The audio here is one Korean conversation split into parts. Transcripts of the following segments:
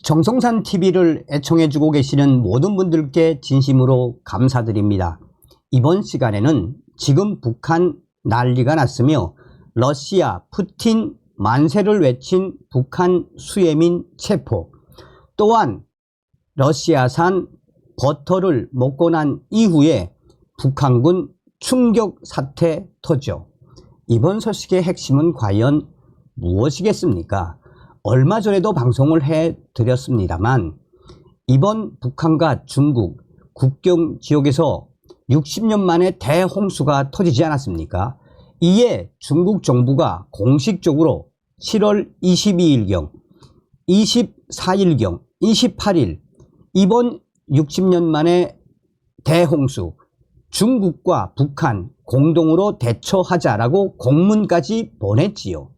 정성산 TV를 애청해주고 계시는 모든 분들께 진심으로 감사드립니다. 이번 시간에는 지금 북한 난리가 났으며 러시아 푸틴 만세를 외친 북한 수혜민 체포, 또한 러시아산 버터를 먹고 난 이후에 북한군 충격 사태 터져. 이번 소식의 핵심은 과연 무엇이겠습니까? 얼마 전에도 방송을 해드렸습니다만 이번 북한과 중국 국경 지역에서 60년 만에 대홍수가 터지지 않았습니까? 이에 중국 정부가 공식적으로 7월 22일경, 24일경, 28일 이번 60년 만에 대홍수 중국과 북한 공동으로 대처하자라고 공문까지 보냈지요.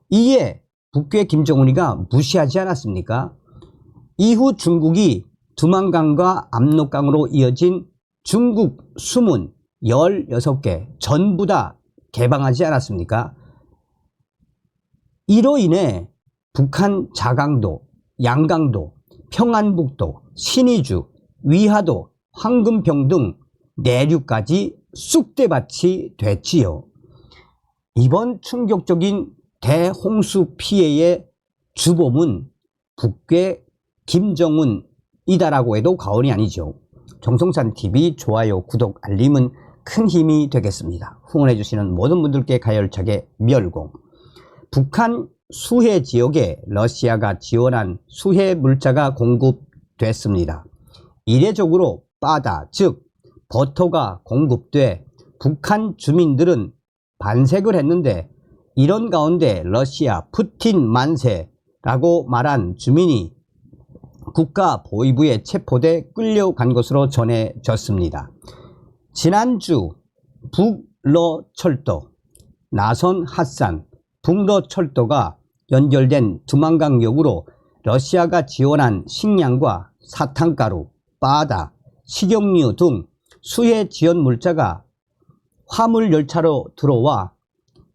이에 북괴 김정은이가 무시하지 않았습니까? 이후 중국이 두만강과 압록강으로 이어진 중국 수문 16개 전부 다 개방하지 않았습니까? 이로 인해 북한 자강도, 양강도, 평안북도, 신의주, 위하도, 황금평 등 내륙까지 쑥대밭이 됐지요. 이번 충격적인 대홍수 피해의 주범은 북괴 김정은이다라고 해도 과언이 아니죠. 정성산TV 좋아요, 구독, 알림은 큰 힘이 되겠습니다. 후원해주시는 모든 분들께 가열차게 멸공. 북한 수해 지역에 러시아가 지원한 수해 물자가 공급됐습니다. 이례적으로 바다, 즉 버터가 공급돼 북한 주민들은 반색을 했는데, 이런 가운데 러시아 푸틴 만세라고 말한 주민이 국가보위부에 체포돼 끌려간 것으로 전해졌습니다. 지난주 북러철도, 나선 핫산, 북러철도가 연결된 두만강역으로 러시아가 지원한 식량과 사탕가루, 바다, 식용유 등 수해 지원 물자가 화물열차로 들어와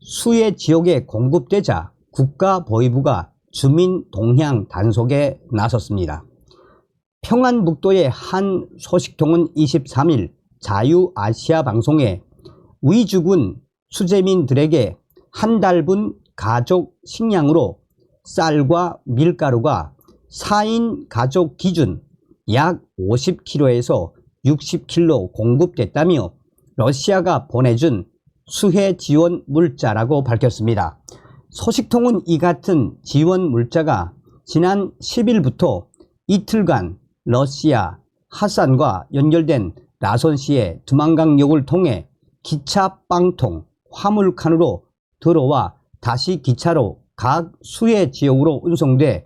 수해 지역에 공급되자 국가보위부가 주민 동향 단속에 나섰습니다. 평안북도의 한 소식통은 23일 자유아시아 방송에 위주군 수재민들에게 한 달분 가족 식량으로 쌀과 밀가루가 4인 가족 기준 약 50kg에서 60kg 공급됐다며 러시아가 보내준 수해 지원 물자라고 밝혔습니다. 소식통은 이 같은 지원 물자가 지난 10일부터 이틀간 러시아 핫산과 연결된 나선시의 두만강역을 통해 기차 빵통, 화물칸으로 들어와 다시 기차로 각 수해 지역으로 운송돼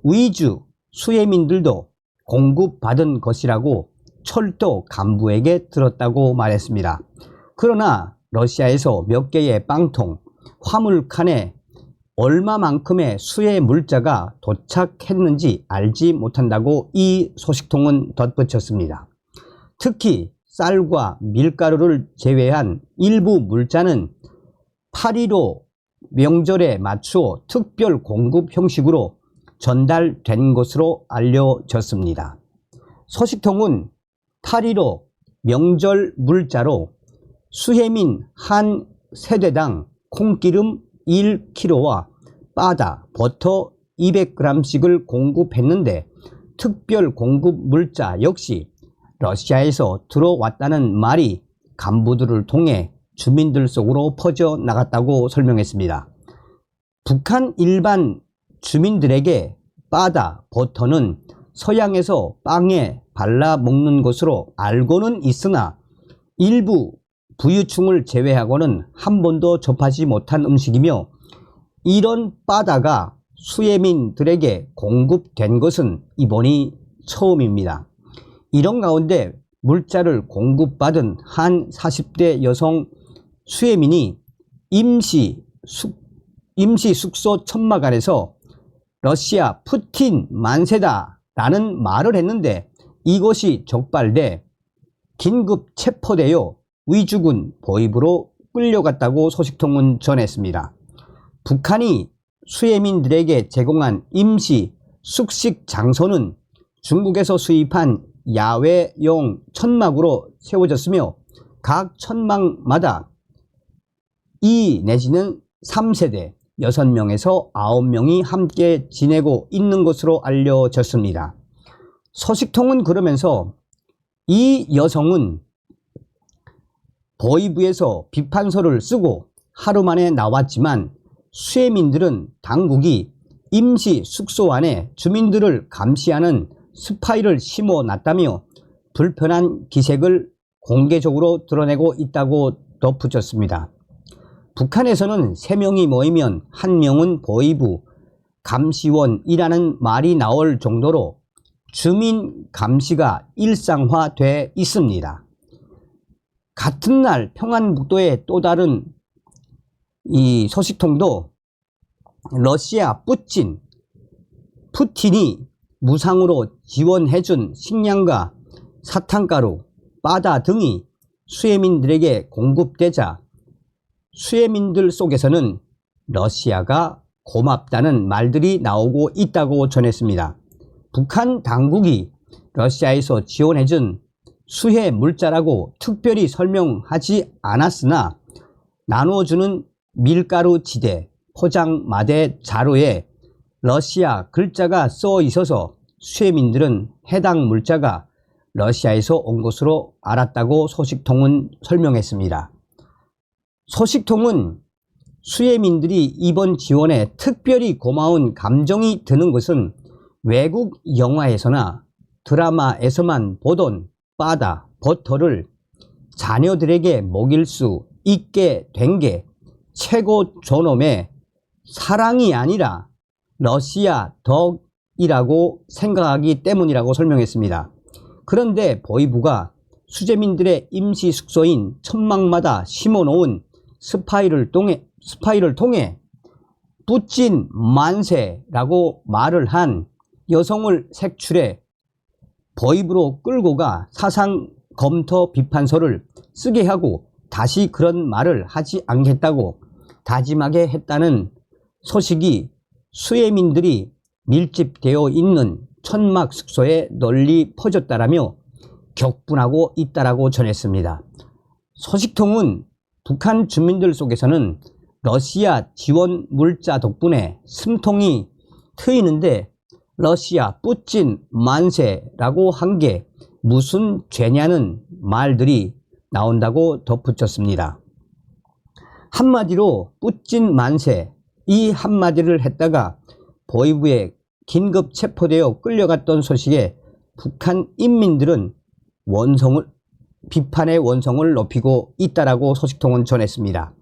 위주 수해민들도 공급받은 것이라고 철도 간부에게 들었다고 말했습니다. 그러나 러시아에서 몇 개의 빵통, 화물칸에 얼마만큼의 수해 물자가 도착했는지 알지 못한다고 이 소식통은 덧붙였습니다. 특히 쌀과 밀가루를 제외한 일부 물자는 8.15 명절에 맞추어 특별 공급 형식으로 전달된 것으로 알려졌습니다. 소식통은 8.15 명절 물자로 수해민 한 세대당 콩기름 1kg와 바다, 버터 200g씩을 공급했는데, 특별 공급 물자 역시 러시아에서 들어왔다는 말이 간부들을 통해 주민들 속으로 퍼져나갔다고 설명했습니다. 북한 일반 주민들에게 바다, 버터는 서양에서 빵에 발라 먹는 것으로 알고는 있으나 일부 부유층을 제외하고는 한 번도 접하지 못한 음식이며, 이런 바다가 수해민들에게 공급된 것은 이번이 처음입니다. 이런 가운데 물자를 공급받은 한 40대 여성 수해민이 임시 숙소 천막 안에서 러시아 푸틴 만세다 라는 말을 했는데, 이것이 적발돼 긴급 체포되어 위주군 보위부로 끌려갔다고 소식통은 전했습니다. 북한이 수해민들에게 제공한 임시 숙식 장소는 중국에서 수입한 야외용 천막으로 세워졌으며 각 천막마다 2 내지는 3세대 6명에서 9명이 함께 지내고 있는 것으로 알려졌습니다. 소식통은 그러면서 이 여성은 보위부에서 비판서를 쓰고 하루 만에 나왔지만 수혜민들은 당국이 임시 숙소 안에 주민들을 감시하는 스파이를 심어놨다며 불편한 기색을 공개적으로 드러내고 있다고 덧붙였습니다. 북한에서는 3명이 모이면 1명은 보위부 감시원이라는 말이 나올 정도로 주민 감시가 일상화돼 있습니다. 같은 날 평안북도의 또 다른 이 소식통도 러시아 푸틴이 무상으로 지원해준 식량과 사탕가루, 바다 등이 수혜민들에게 공급되자 수혜민들 속에서는 러시아가 고맙다는 말들이 나오고 있다고 전했습니다. 북한 당국이 러시아에서 지원해준 수혜 물자라고 특별히 설명하지 않았으나 나눠주는 밀가루 지대, 포장마대 자루에 러시아 글자가 써 있어서 수혜민들은 해당 물자가 러시아에서 온 것으로 알았다고 소식통은 설명했습니다. 소식통은 수혜민들이 이번 지원에 특별히 고마운 감정이 드는 것은 외국 영화에서나 드라마에서만 보던 바다, 버터를 자녀들에게 먹일 수 있게 된 게 최고 존엄의 사랑이 아니라 러시아 덕이라고 생각하기 때문이라고 설명했습니다. 그런데 보위부가 수재민들의 임시 숙소인 천막마다 심어놓은 스파이를 통해 뿌찐 만세라고 말을 한 여성을 색출해 보위부로 끌고 가 사상 검토 비판서를 쓰게 하고 다시 그런 말을 하지 않겠다고 다짐하게 했다는 소식이 수혜민들이 밀집되어 있는 천막 숙소에 널리 퍼졌다라며 격분하고 있다라고 전했습니다. 소식통은 북한 주민들 속에서는 러시아 지원 물자 덕분에 숨통이 트이는데 러시아 뿌찐 만세라고 한 게 무슨 죄냐는 말들이 나온다고 덧붙였습니다. 한마디로 뿌찐 만세 이 한마디를 했다가 보위부에 긴급 체포되어 끌려갔던 소식에 북한 인민들은 비판의 원성을 높이고 있다라고 소식통은 전했습니다.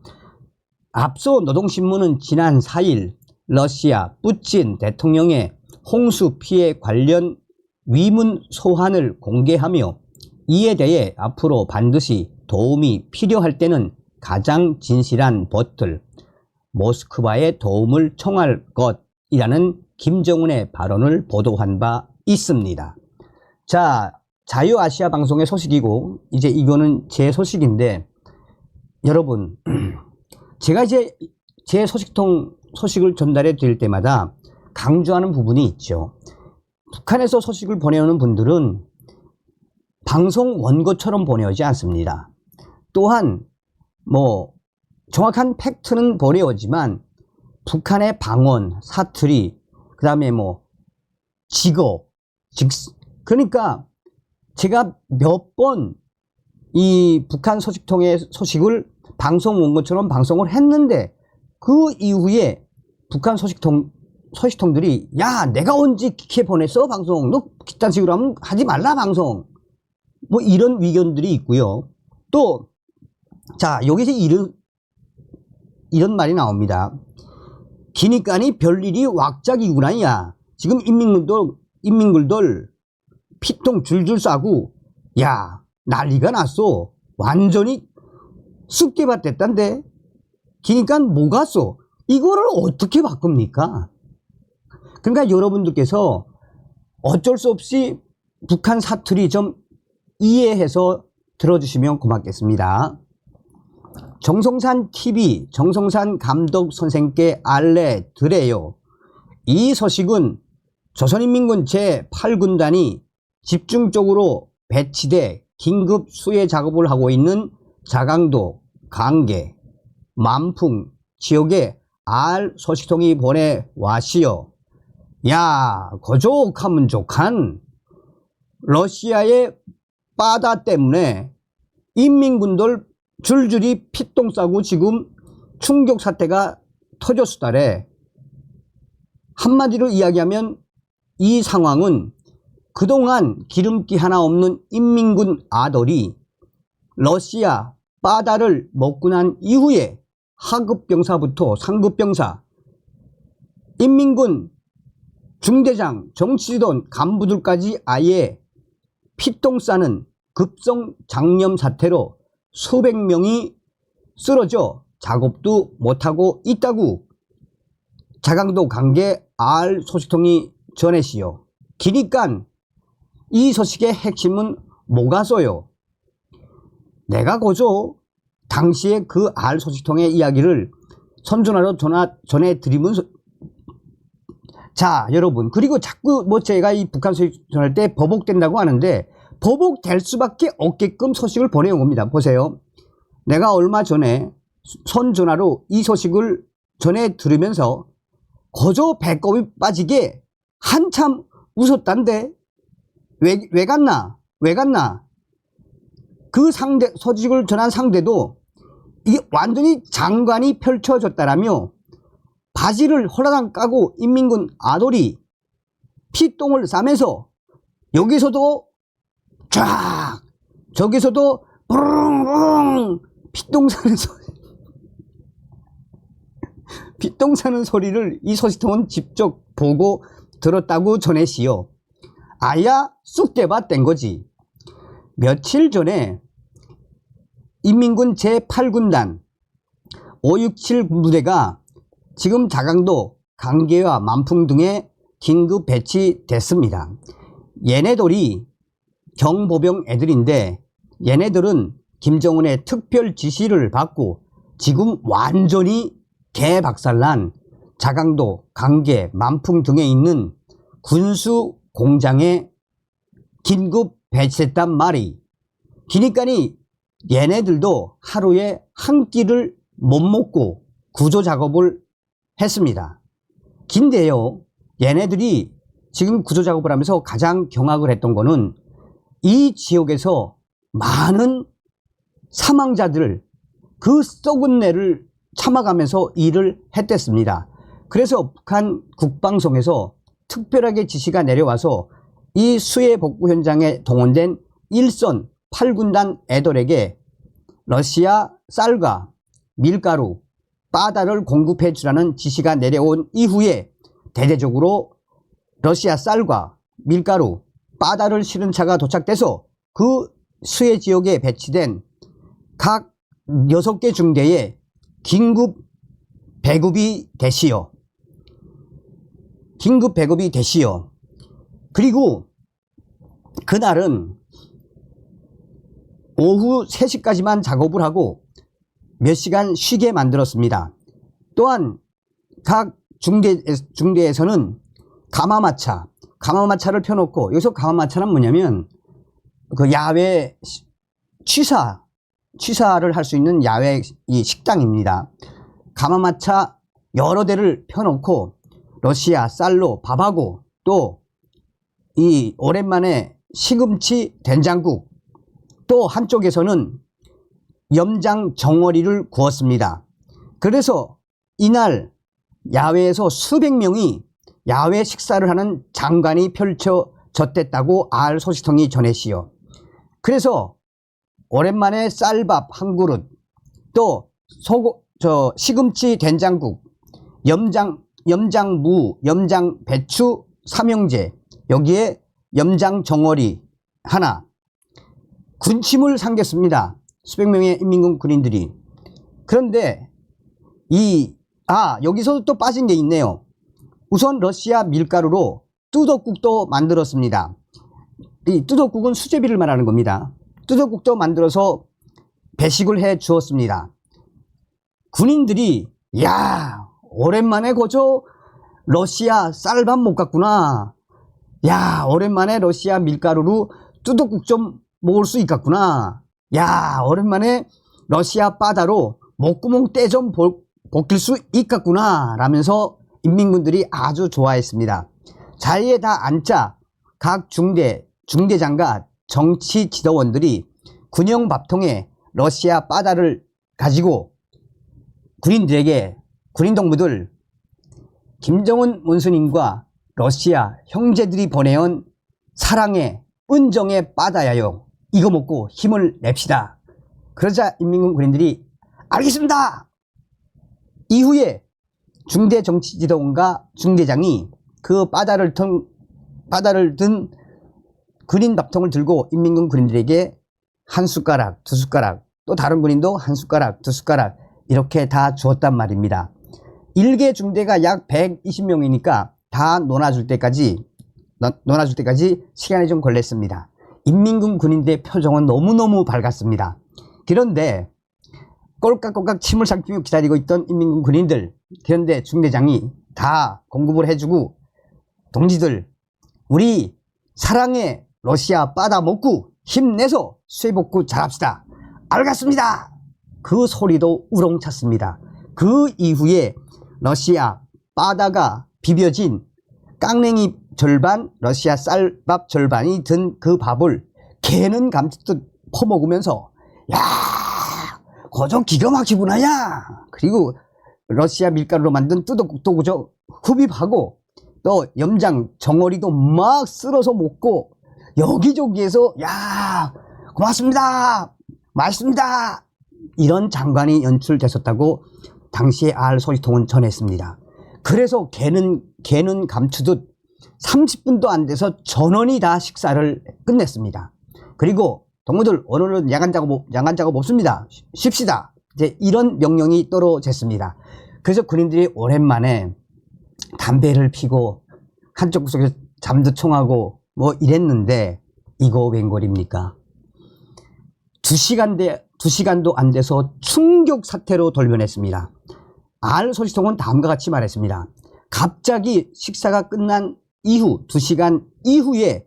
앞서 노동신문은 지난 4일 러시아 푸틴 대통령의 홍수 피해 관련 위문 소환을 공개하며 이에 대해 앞으로 반드시 도움이 필요할 때는 가장 진실한 버틀 모스크바의 도움을 청할 것이라는 김정은의 발언을 보도한 바 있습니다. 자, 자유아시아 방송의 소식이고 이제 이거는 제 소식인데 여러분 제가 이제 제 소식통 소식을 전달해 드릴 때마다 강조하는 부분이 있죠. 북한에서 소식을 보내오는 분들은 방송 원고처럼 보내오지 않습니다. 또한 뭐 정확한 팩트는 보내오지만 북한의 방언, 사투리, 그 다음에 뭐 그러니까 제가 몇 번 이 북한 소식통의 소식을 방송 원고처럼 방송을 했는데 그 이후에 북한 소식통들이 야 내가 언제 이렇게 보냈어 방송 너 그딴 식으로 하면 하지 말라 방송 뭐 이런 의견들이 있고요. 또 자 여기서 이런 말이 나옵니다. 기니까니 별일이 왁작이구나 야 지금 인민들도 피통 줄줄 싸고 야 난리가 났어 완전히 쑥대밭 됐단데 기니까 뭐가 써 이거를 어떻게 바꿉니까? 그러니까 여러분들께서 어쩔 수 없이 북한 사투리 좀 이해해서 들어주시면 고맙겠습니다. 정성산 TV 정성산 감독 선생께 알려드려요. 이 소식은 조선인민군 제8군단이 집중적으로 배치돼 긴급 수해 작업을 하고 있는 자강도, 강계, 만풍 지역에 알 소식통이 보내와시오. 야, 거족하면 족한 러시아의 빠다 때문에 인민군들 줄줄이 피똥 싸고 지금 충격 사태가 터졌수다래. 한마디로 이야기하면 이 상황은 그동안 기름기 하나 없는 인민군 아들이 러시아 빠다를 먹고 난 이후에 하급병사부터 상급병사, 인민군 중대장, 정치지도원 간부들까지 아예 피똥 싸는 급성 장염 사태로 수백 명이 쓰러져 작업도 못하고 있다고 자강도 강계 알 소식통이 전해시오. 기니깐 이 소식의 핵심은 뭐가소요? 내가 고조 당시에 그 알 소식통의 이야기를 선전하러 전해드리면 자 여러분, 그리고 자꾸 뭐 제가 이 북한 소식 전할 때 버벅된다고 하는데 버벅될 수밖에 없게끔 소식을 보내온 겁니다. 보세요. 내가 얼마 전에 선전화로 이 소식을 전해 들으면서 거저 배꼽이 빠지게 한참 웃었단데 왜 갔나? 그 상대, 소식을 전한 상대도 이게 완전히 장관이 펼쳐졌다라며 바지를 홀라당 까고 인민군 아돌이 피똥을 싸면서 여기서도 쫙 저기서도 부릉부릉 피똥 싸는 소리를 이 소식통은 직접 보고 들었다고 전해시오. 아야 쑥대밭 된 거지. 며칠 전에 인민군 제8군단 567 부대가 지금 자강도, 강계와 만풍 등에 긴급 배치됐습니다. 얘네들이 경보병 애들인데 얘네들은 김정은의 특별 지시를 받고 지금 완전히 개박살난 자강도, 강계, 만풍 등에 있는 군수 공장에 긴급 배치했단 말이. 기니까니 얘네들도 하루에 한 끼를 못 먹고 구조 작업을 했습니다. 긴데요, 얘네들이 지금 구조 작업을 하면서 가장 경악을 했던 거는 이 지역에서 많은 사망자들, 그 썩은 내를 참아가면서 일을 했댔습니다. 그래서 북한 국방성에서 특별하게 지시가 내려와서 이 수해 복구 현장에 동원된 1선 8군단 애들에게 러시아 쌀과 밀가루, 빠다를 공급해 주라는 지시가 내려온 이후에 대대적으로 러시아 쌀과 밀가루, 빠다를 실은 차가 도착돼서 그 수해 지역에 배치된 각 6개 중대에 긴급 배급이 되시오. 그리고 그날은 오후 3시까지만 작업을 하고 몇 시간 쉬게 만들었습니다. 또한 각 중대에서는 가마마차를 펴놓고, 여기서 가마마차는 뭐냐면 그 야외 취사를 할 수 있는 야외 이 식당입니다. 가마마차 여러 대를 펴놓고 러시아 쌀로 밥하고 또 이 오랜만에 시금치 된장국, 또 한쪽에서는 염장 정어리를 구웠습니다. 그래서 이날 야외에서 수백 명이 야외 식사를 하는 장관이 펼쳐졌댔다고 알 소식통이 전해시오. 그래서 오랜만에 쌀밥 한 그릇, 또 시금치 된장국, 염장무, 염장배추 삼형제, 여기에 염장 정어리 하나, 군침을 삼겼습니다. 수백 명의 인민군 군인들이. 그런데 여기서도 또 빠진 게 있네요. 우선 러시아 밀가루로 뚜덕국도 만들었습니다. 이 뚜덕국은 수제비를 말하는 겁니다. 뚜덕국도 만들어서 배식을 해 주었습니다. 군인들이 야, 오랜만에 거저 러시아 쌀밥 못 갔구나, 야, 오랜만에 러시아 밀가루로 뚜둑국 좀 먹을 수 있겠구나. 야, 오랜만에 러시아 바다로 목구멍 때 좀 벗길 수 있겠구나 라면서 인민군들이 아주 좋아했습니다. 자리에 다 앉자 각 중대장과 정치 지도원들이 군용 밥통에 러시아 바다를 가지고 군인들에게, 군인 동무들, 김정은 원수님과 러시아 형제들이 보내온 사랑의 은정의 바다야요, 이거 먹고 힘을 냅시다. 그러자 인민군 군인들이 알겠습니다. 이후에 중대 정치지도원과 중대장이 그 바다를 든 군인 밥통을 들고 인민군 군인들에게 한 숟가락, 두 숟가락, 또 다른 군인도 한 숟가락, 두 숟가락 이렇게 다 주었단 말입니다. 일개 중대가 약 120명이니까 다 논아줄 때까지 시간이 좀 걸렸습니다. 인민군 군인들의 표정은 너무너무 밝았습니다. 그런데 꼴깍꼴깍 침을 삼키며 기다리고 있던 인민군 군인들, 그런데 중대장이 다 공급을 해주고, 동지들, 우리 사랑의 러시아 바다 먹고 힘내서 쇠복구 잘합시다. 알겠습니다. 그 소리도 우렁찼습니다. 그 이후에 러시아 바다가 비벼진 깡냉이 절반, 러시아 쌀밥 절반이 든 그 밥을 개는 감짓듯 퍼먹으면서 야, 거저 기가 막히구나 야. 그리고 러시아 밀가루로 만든 뚜덕국도 그저 흡입하고, 또 염장 정어리도 막 쓸어서 먹고, 여기저기에서 야, 고맙습니다, 맛있습니다, 이런 장관이 연출됐었다고 당시에 알 소식통은 전했습니다. 그래서 개는 감추듯 30분도 안 돼서 전원이 다 식사를 끝냈습니다. 그리고 동무들, 오늘은 야간 작업 없습니다. 쉽시다. 이제 이런 명령이 떨어졌습니다. 그래서 군인들이 오랜만에 담배를 피고 한쪽 구석에서 잠도 청하고 뭐 이랬는데, 이거 웬걸입니까? 2시간도 안 돼서 충격 사태로 돌변했습니다. 알 소식통은 다음과 같이 말했습니다. 갑자기 식사가 끝난 이후 2시간 이후에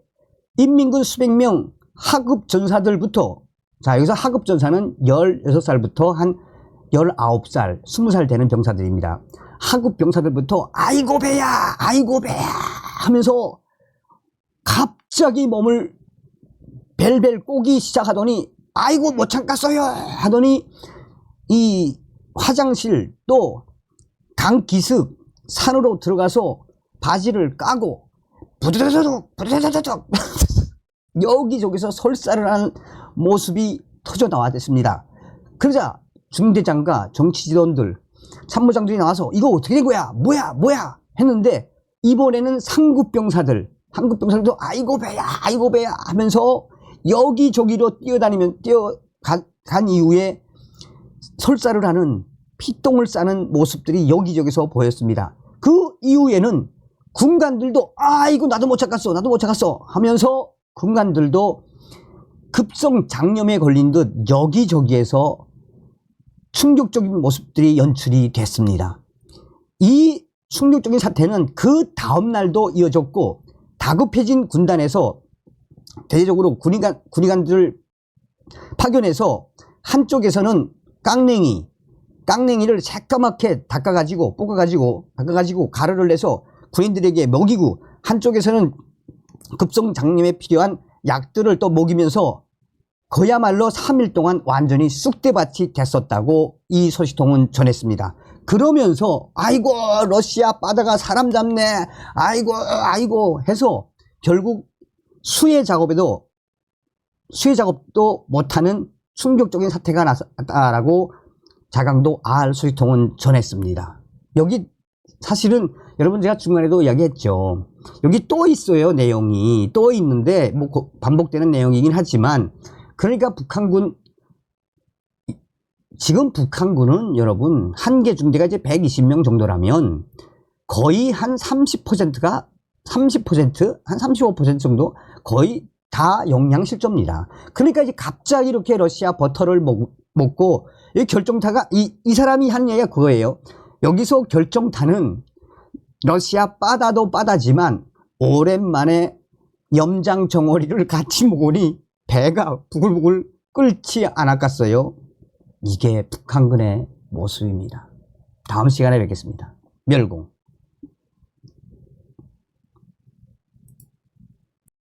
인민군 수백 명 하급 전사들부터, 자, 여기서 하급 전사는 16살부터 한 19살, 20살 되는 병사들입니다. 하급 병사들부터 아이고 배야, 아이고 배야 하면서 갑자기 몸을 벨벨 꼬기 시작하더니 아이고 못 참겠어요 하더니 이 화장실 또 강기슭 산으로 들어가서 바지를 까고 부드드드득 여기저기서 설사를 하는 모습이 터져 나왔습니다. 그러자 중대장과 정치지도원들, 참모장들이 나와서 이거 어떻게 된 거야, 뭐야 했는데, 이번에는 상급병사들도 아이고 배야 하면서 여기저기로 뛰어간 이후에 설사를 하는, 피똥을 싸는 모습들이 여기저기서 보였습니다. 그 이후에는 군관들도 아이고 나도 못 참겠어 하면서 군관들도 급성 장염에 걸린 듯 여기저기에서 충격적인 모습들이 연출이 됐습니다. 이 충격적인 사태는 그 다음날도 이어졌고, 다급해진 군단에서 대대적으로 군의관들을 파견해서 한쪽에서는 깡냉이를 새까맣게 볶아가지고 가루를 내서 군인들에게 먹이고, 한쪽에서는 급성장염에 필요한 약들을 또 먹이면서 그야말로 3일 동안 완전히 쑥대밭이 됐었다고 이 소식통은 전했습니다. 그러면서 아이고 러시아 바다가 사람 잡네, 아이고 해서 결국 수해 작업도 못하는 충격적인 사태가 났다라고 자강도 알 소식통은 전했습니다. 여기 사실은 여러분 제가 중간에도 이야기했죠. 여기 또 있어요. 내용이 또 있는데 뭐 반복되는 내용이긴 하지만, 그러니까 지금 북한군은 여러분 한개 중대가 이제 120명 정도라면 거의 한 30%가 한 35% 정도 거의 다 영양실조입니다. 그러니까 이제 갑자기 이렇게 러시아 버터를 먹고, 이 결정타가 이 사람이 한 얘기가 그거예요. 여기서 결정타는 러시아 바다도 바다지만 오랜만에 염장 정어리를 같이 먹으니 배가 부글부글 끓지 않았겠어요. 이게 북한군의 모습입니다. 다음 시간에 뵙겠습니다. 멸공.